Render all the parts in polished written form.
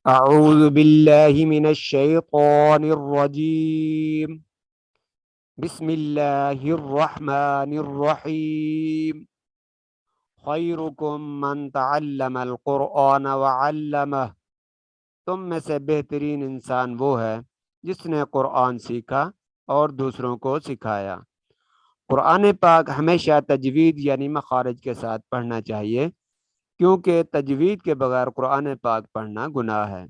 اعوذ باللہ من الشیطان الرجیم بسم اللہ الرحمن الرحیم خیرکم من تعلم القرآن وعلمہ، تم میں سے بہترین انسان وہ ہے جس نے قرآن سیکھا اور دوسروں کو سکھایا۔ قرآن پاک ہمیشہ تجوید یعنی مخارج کے ساتھ پڑھنا چاہیے، کیونکہ تجوید کے بغیر قرآن پاک پڑھنا گناہ ہے۔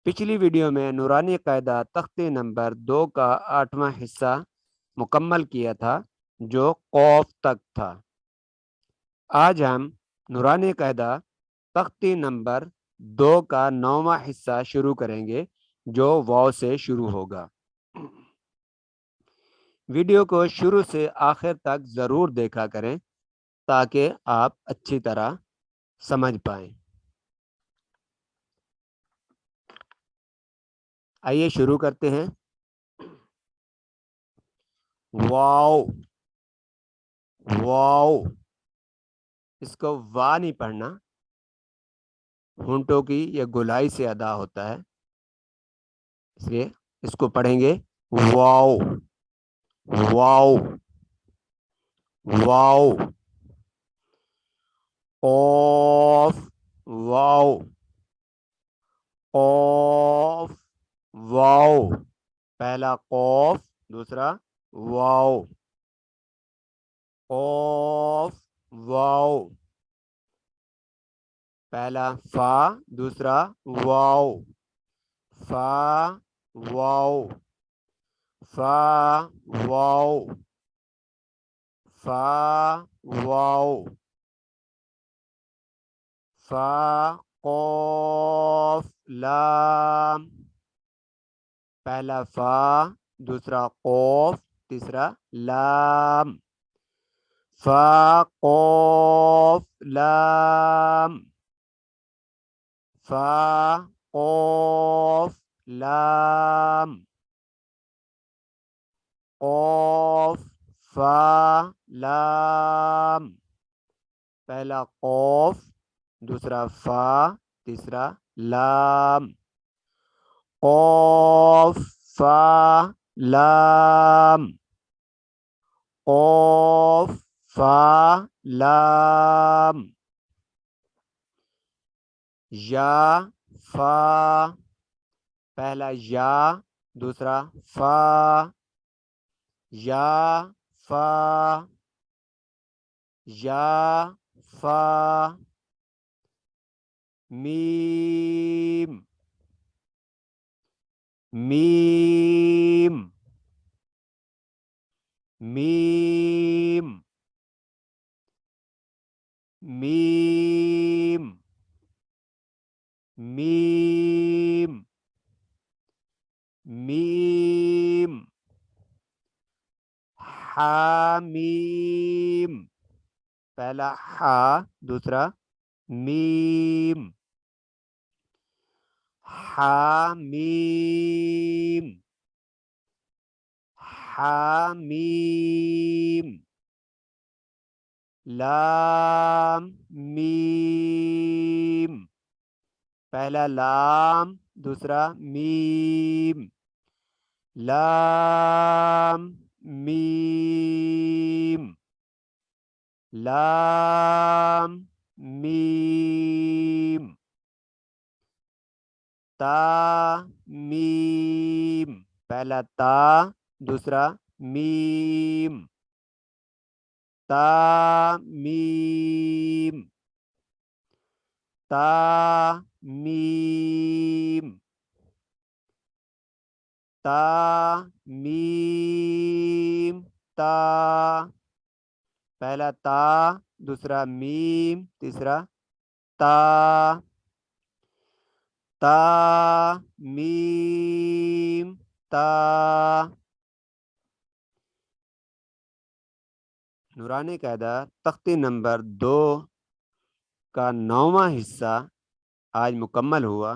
پچھلی ویڈیو میں نورانی قاعدہ تختی نمبر 2 کا 8واں حصہ مکمل کیا تھا جو قوف تک تھا۔ آج ہم نورانی قاعدہ تختی نمبر 2 کا 9واں حصہ شروع کریں گے جو واو سے شروع ہوگا۔ ویڈیو کو شروع سے آخر تک ضرور دیکھا کریں تاکہ آپ اچھی طرح سمجھ پائیں۔ آئیے شروع کرتے ہیں۔ واو واو، اس کو وا نہیں پڑھنا، ہونٹوں کی یہ گولائی سے ادا ہوتا ہے، اس لیے اس کو پڑھیں گے واو واو واو۔ قوف واو قوف واو، پہلا قوف دوسرا واو، قوف واو، پہلا فا دوسرا واو، فا واو، فا واو، فا واو، فا قوف لام، پہلا فا دوسرا قوف تیسرا لام، فا قوف لام، فا قوف لام، قوف فا لام، پہلا قوف دوسرا فا تیسرا لام، قوف فا لام، قوف فا لام، یا فا، پہلا یا دوسرا فا، یا فا، یا فا، میم میم میم میم میم میم، حامیم، پہلا حا دوسرا میم، حامیم حامیم، لام میم، پہلا لام دوسرا میم، لام میم، لام میم، تا میم، پہلا تا دوسرا میم، تا میم، تا میم، تا میم، تا، پہلا تا دوسرا میم تیسرا تا، تا میم تا۔ نورانی قاعدہ تختی نمبر 2 کا 9واں حصہ آج مکمل ہوا۔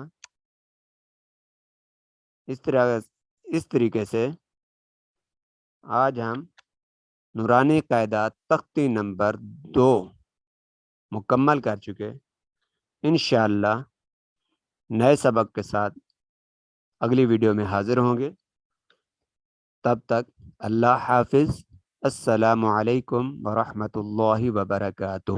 اس طریقے سے آج ہم نورانی قاعدہ تختی نمبر 2 مکمل کر چکے۔ انشاءاللہ نئے سبق کے ساتھ اگلی ویڈیو میں حاضر ہوں گے. تب تک اللہ حافظ. السلام علیکم ورحمۃ اللہ وبرکاتہ.